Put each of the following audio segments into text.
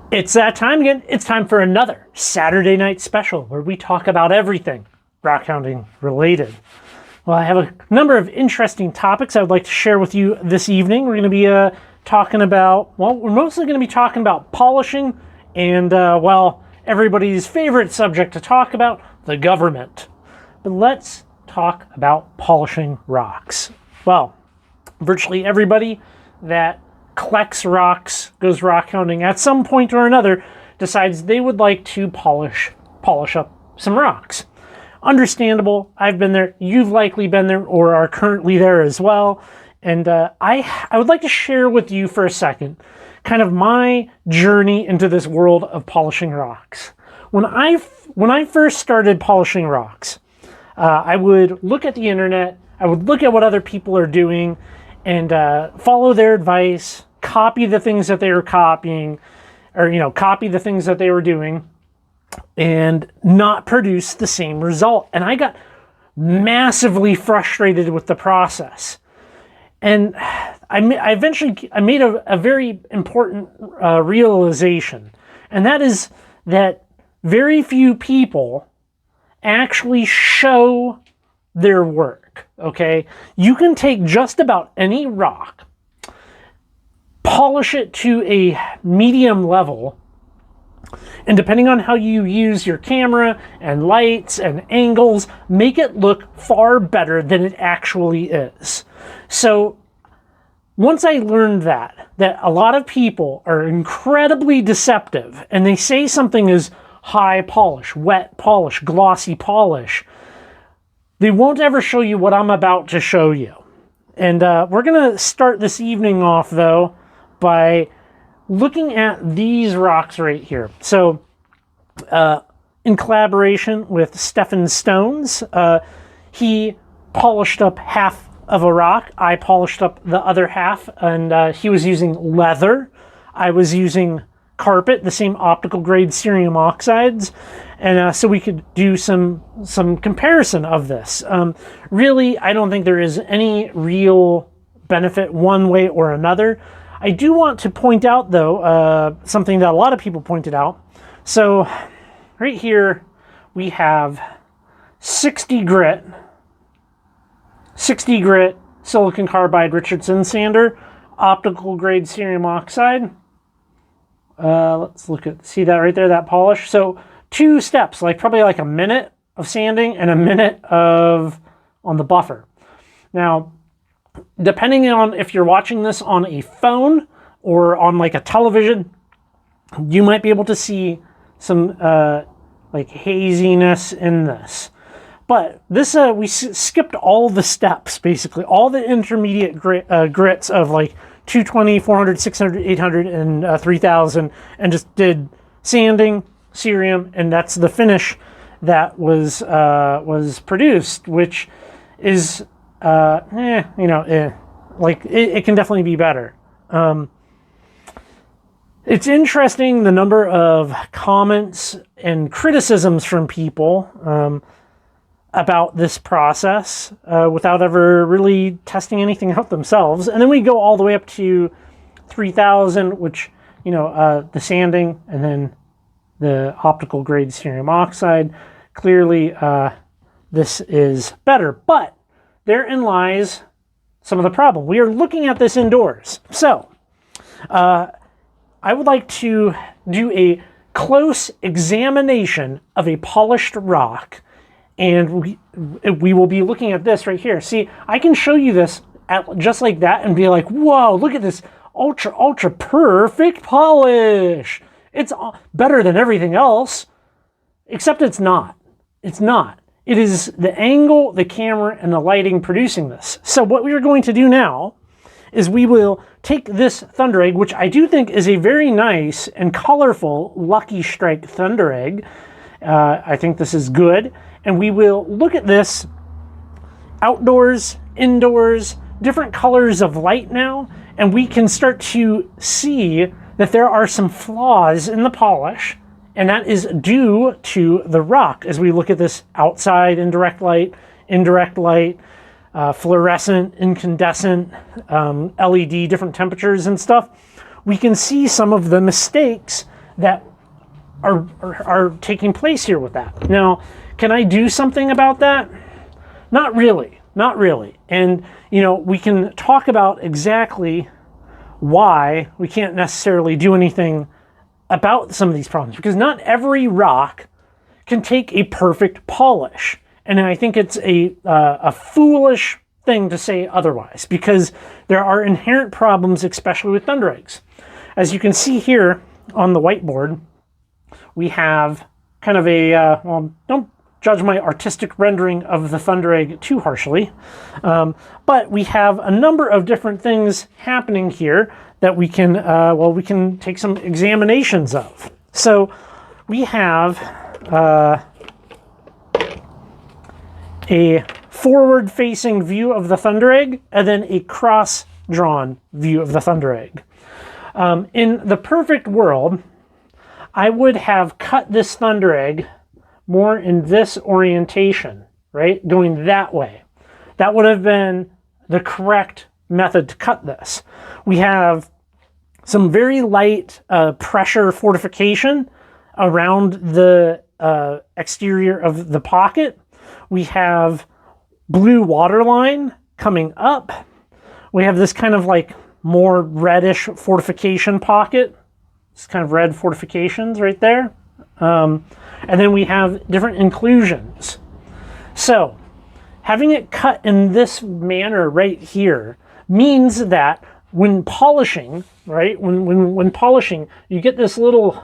It's that time again. It's time for another Saturday night special where we talk about everything rockhounding related. Well, I have a number of interesting topics I would like to share with you this evening. We're going to be talking about, well, we're mostly going to be talking about polishing and, well, everybody's favorite subject to talk about, the government. But let's talk about polishing rocks. Well, virtually everybody that collects rocks, goes rock hounding at some point or another, decides they would like to polish up some rocks. Understandable. I've been there. You've likely been there or are currently there as well. And I would like to share with you for a second kind of my journey into this world of polishing rocks. When I first started polishing rocks, I would look at the internet, I would look at what other people are doing, and follow their advice, copy the things that they were copying, or, copy the things that they were doing, and not produce the same result. And I got massively frustrated with the process. And I made a very important realization, and that is that very few people actually show their work, okay? You can take just about any rock, polish it to a medium level, and depending on how you use your camera and lights and angles, make it look far better than it actually is. So once I learned that a lot of people are incredibly deceptive, and they say something is high polish, wet polish, glossy polish, they won't ever show you what I'm about to show you. And we're going to start this evening off, though, by looking at these rocks right here. So, in collaboration with Stephen Stones, he polished up half of a rock. I polished up the other half, and he was using leather. I was using carpet, the same optical grade cerium oxides, and so we could do some comparison of this. Really, I don't think there is any real benefit one way or another. I do want to point out, though, something that a lot of people pointed out. So right here we have 60 grit silicon carbide Richardson sander, optical grade cerium oxide. Let's see that right there, that polish. So 2 steps, probably a minute of sanding and a minute on the buffer. Now, depending on if you're watching this on a phone or on a television, you might be able to see some haziness in this. But this, we skipped all the steps, basically, all the intermediate grits of 220, 400, 600, 800, and 3000, and just did sanding, cerium, and that's the finish that was produced, which is, it can definitely be better. It's interesting the number of comments and criticisms from people about this process without ever really testing anything out themselves. And then we go all the way up to 3000, which, the sanding and then the optical grade cerium oxide. Clearly, this is better, but therein lies some of the problem. We are looking at this indoors. So, I would like to do a close examination of a polished rock, and we will be looking at this right here. See, I can show you this just like that and be like, whoa, look at this ultra perfect polish. It's better than everything else, except it's not. It's not. It is the angle, the camera, and the lighting producing this. So what we are going to do now is we will take this thunder egg, which I do think is a very nice and colorful Lucky Strike thunder egg. I think this is good. And we will look at this outdoors, indoors, different colors of light now, and we can start to see that there are some flaws in the polish, and that is due to the rock. As we look at this outside, indirect light, fluorescent, incandescent, LED, different temperatures and stuff, we can see some of the mistakes that are taking place here with that. Now, can I do something about that? Not really, not really. And, you know, we can talk about exactly why we can't necessarily do anything about some of these problems, because not every rock can take a perfect polish. And I think it's a foolish thing to say otherwise, because there are inherent problems, especially with thunder eggs. As you can see here on the whiteboard, we have kind of a, well, don't judge my artistic rendering of the thunder egg too harshly, but we have a number of different things happening here that we can, well, we can take some examinations of. So we have a forward-facing view of the thunder egg, and then a cross-drawn view of the thunder egg. In the perfect world, I would have cut this thunder egg more in this orientation, right? Going that way. That would have been the correct method to cut this. We have some very light pressure fortification around the exterior of the pocket. We have blue waterline coming up. We have this kind of like more reddish fortification pocket. It's kind of red fortifications right there. And then we have different inclusions. So having it cut in this manner right here means that when polishing, right, when polishing, you get this little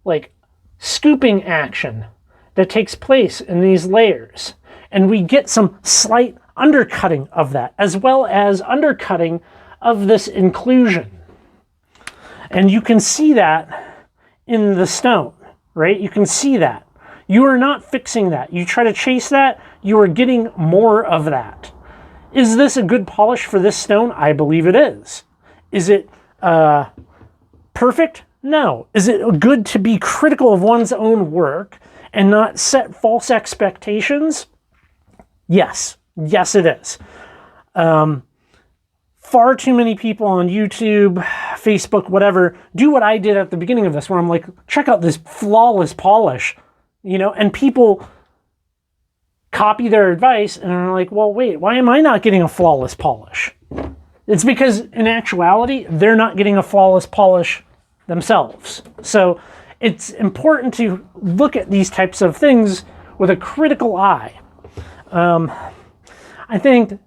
like scooping action that takes place in these layers. And we get some slight undercutting of that, as well as undercutting of this inclusion. And you can see that in the stone, right? You can see that. You are not fixing that. You try to chase that, you are getting more of that. Is this a good polish for this stone? I believe it is. Is it perfect? No. Is it good to be critical of one's own work and not set false expectations? Yes. Yes, it is. Far too many people on YouTube, Facebook, whatever, do what I did at the beginning of this, where I'm like, check out this flawless polish, you know, and people copy their advice and are like, well, wait, why am I not getting a flawless polish? It's because in actuality, they're not getting a flawless polish themselves. So it's important to look at these types of things with a critical eye. I think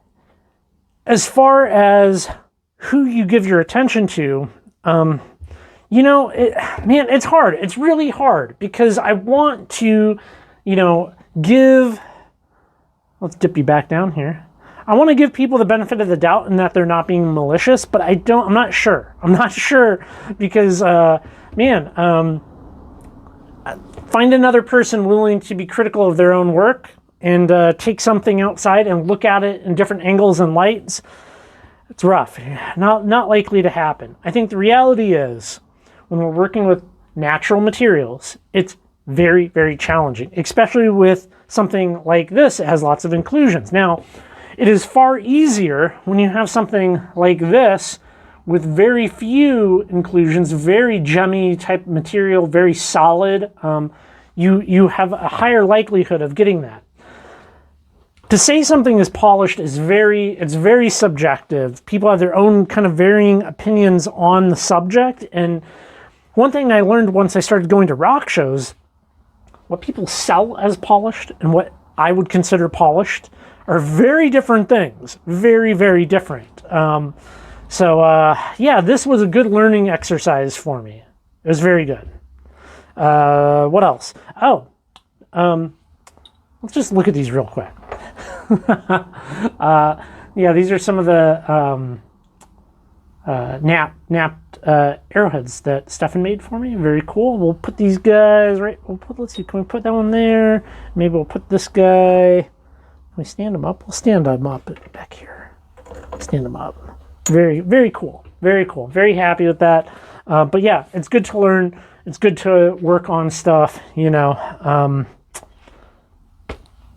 as far as who you give your attention to, you know, man, it's hard. It's really hard because I want to, you know, let's dip you back down here. I want to give people the benefit of the doubt in that they're not being malicious, but I'm not sure. I'm not sure because, find another person willing to be critical of their own work and take something outside and look at it in different angles and lights. It's rough. Not likely to happen. I think the reality is when we're working with natural materials, it's very, very challenging, especially with something like this. It has lots of inclusions. Now, it is far easier when you have something like this with very few inclusions, very gemmy type material, very solid. You have a higher likelihood of getting that. To say something is polished is very subjective. People have their own kind of varying opinions on the subject. And one thing I learned once I started going to rock shows, what people sell as polished and what I would consider polished are very different things. Very, very different. Yeah, this was a good learning exercise for me. It was very good. What else? Let's just look at these real quick. Yeah, these are some of the napped arrowheads that Stefan made for me. Very cool. We'll put these guys right. Let's see. Can we put that one there? Maybe we'll put this guy. Can we stand them up? We'll stand them up back here. Stand them up. Very, very cool. Very cool. Very happy with that. But yeah, it's good to learn. It's good to work on stuff. You know.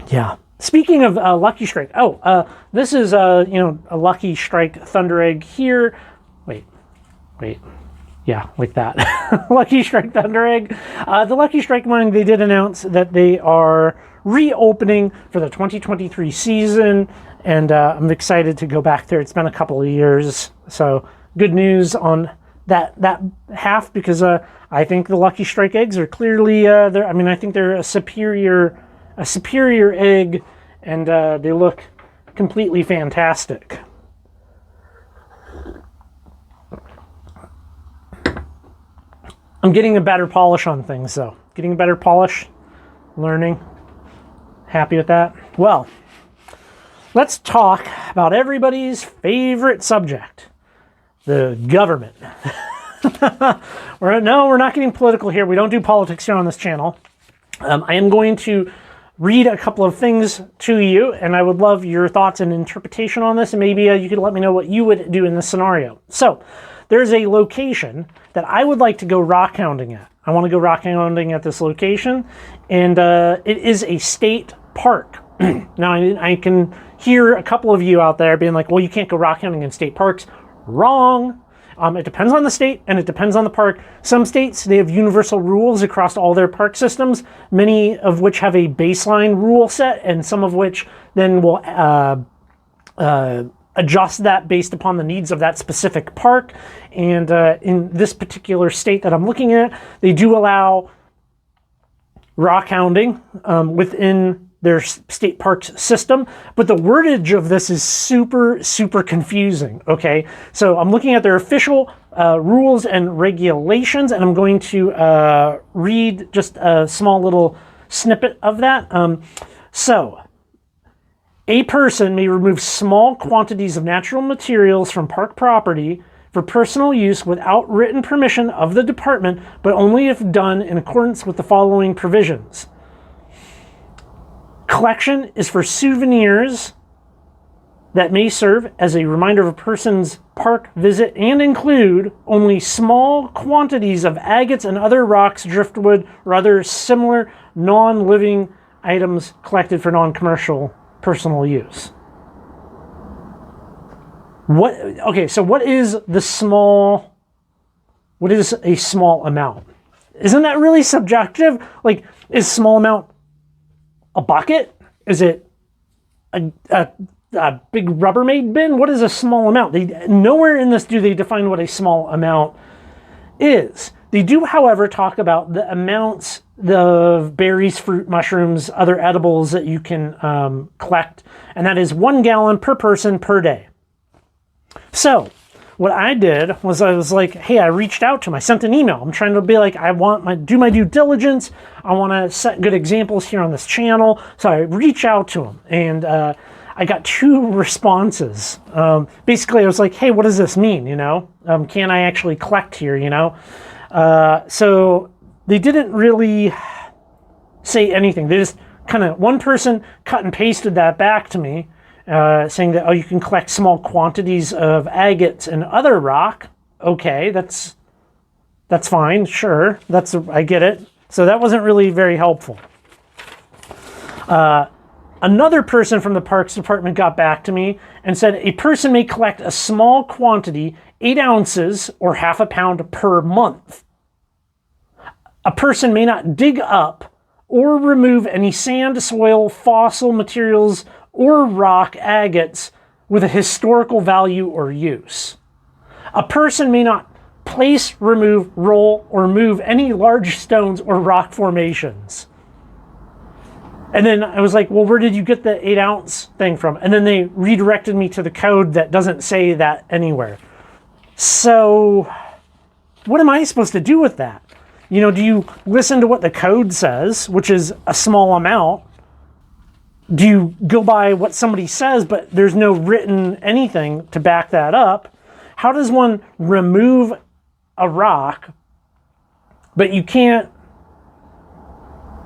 Yeah. Speaking of Lucky Strike, this is a Lucky Strike Thunder Egg here. Wait. Yeah, like that. Lucky Strike Thunder Egg. The Lucky Strike mine, they did announce that they are reopening for the 2023 season, and I'm excited to go back there. It's been a couple of years, so good news on that half, because I think the Lucky Strike eggs are clearly I think they're a superior egg, and they look completely fantastic. I'm getting a better polish on things, though. Getting a better polish, learning. Happy with that. Well, let's talk about everybody's favorite subject, the government. We're not getting political here. We don't do politics here on this channel. I am going to read a couple of things to you, and I would love your thoughts and interpretation on this, and maybe you could let me know what you would do in this scenario. So, there's a location that I would like to go rockhounding at. I want to go rockhounding at this location, and it is a state park. Now, I can hear a couple of you out there being like, well, you can't go rockhounding in state parks. Wrong. It depends on the state, and it depends on the park. Some states, they have universal rules across all their park systems, many of which have a baseline rule set, and some of which then will adjust that based upon the needs of that specific park. And in this particular state that I'm looking at, they do allow rockhounding within their state parks system, but the wordage of this is super, super confusing, okay? So I'm looking at their official rules and regulations, and I'm going to read just a small little snippet of that. So, a person may remove small quantities of natural materials from park property for personal use without written permission of the department, but only if done in accordance with the following provisions. Collection is for souvenirs that may serve as a reminder of a person's park visit and include only small quantities of agates and other rocks, driftwood, or other similar non-living items collected for non-commercial personal use. So what is a small amount? Isn't that really subjective? Like, is small amount a bucket? Is it a big Rubbermaid bin? What is a small amount? Nowhere in this do they define what a small amount is. They do, however, talk about the amounts of berries, fruit, mushrooms, other edibles that you can collect, and that is 1 gallon per person per day. So what I did was I was like, hey, I reached out to him. I sent an email. I'm trying to be like, I want to do my due diligence. I want to set good examples here on this channel. So I reached out to him, and I got 2 responses. Basically, I was like, hey, what does this mean? Can I actually collect here? So they didn't really say anything. They just one person cut and pasted that back to me, saying that, you can collect small quantities of agates and other rock. Okay, that's fine, sure. I get it. So that wasn't really very helpful. Another person from the Parks Department got back to me and said a person may collect a small quantity, 8 ounces or half a pound per month. A person may not dig up or remove any sand, soil, fossil materials, or rock agates with a historical value or use. A person may not place, remove, roll, or move any large stones or rock formations. And then I was like, well, where did you get the 8 ounce thing from? And then they redirected me to the code that doesn't say that anywhere. So what am I supposed to do with that? Do you listen to what the code says, which is a small amount? Do you go by what somebody says, but there's no written anything to back that up? How does one remove a rock, but you can't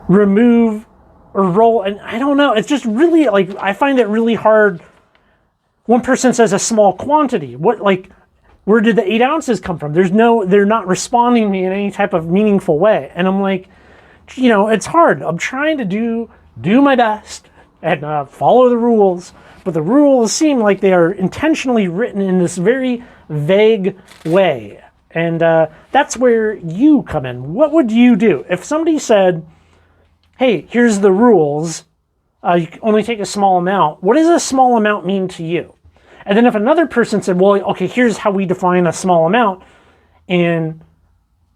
remove or roll? And I don't know. It's just really, I find it really hard. One person says a small quantity. Where did the 8 ounces come from? They're not responding to me in any type of meaningful way. And I'm like, it's hard. I'm trying to do my best and follow the rules, but the rules seem like they are intentionally written in this very vague way. And that's where you come in. What would you do if somebody said, hey, here's the rules, you can only take a small amount. What does a small amount mean to you? And then if another person said, well, okay, here's how we define a small amount, and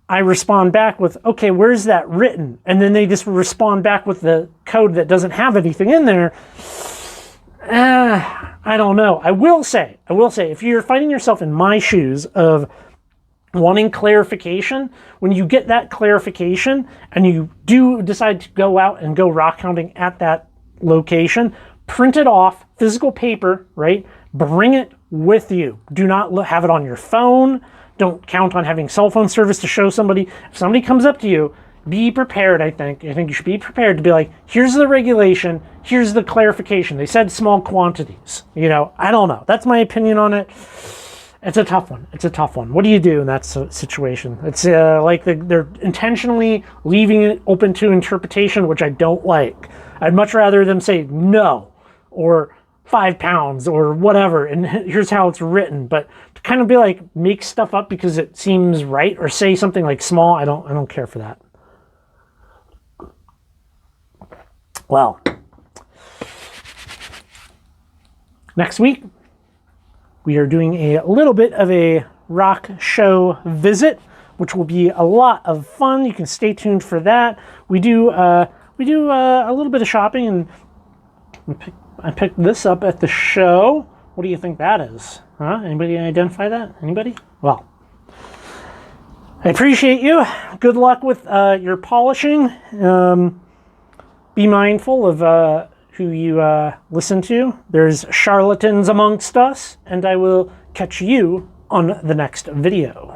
I respond back with, okay, where's that written? And then they just respond back with the code that doesn't have anything in there. I don't know. I will say, if you're finding yourself in my shoes of wanting clarification, when you get that clarification and you do decide to go out and go rock hounding at that location, print it off, physical paper, right? Bring it with you. Do not have it on your phone. Don't count on having cell phone service to show somebody. If somebody comes up to you, be prepared, I think. I think you should be prepared to be like, here's the regulation, here's the clarification. They said small quantities. You know, I don't know. That's my opinion on it. It's a tough one. It's a tough one. What do you do in that situation? It's like they're intentionally leaving it open to interpretation, which I don't like. I'd much rather them say no, or 5 pounds, or whatever, and here's how it's written. But to kind of be like, make stuff up because it seems right, or say something like small, I don't care for that. Well, next week, we are doing a little bit of a rock show visit, which will be a lot of fun. You can stay tuned for that. We do a little bit of shopping, and I picked this up at the show. What do you think that is? Huh? Anybody identify that? Anybody? Well, I appreciate you. Good luck with your polishing. Be mindful of who you listen to. There's charlatans amongst us, and I will catch you on the next video.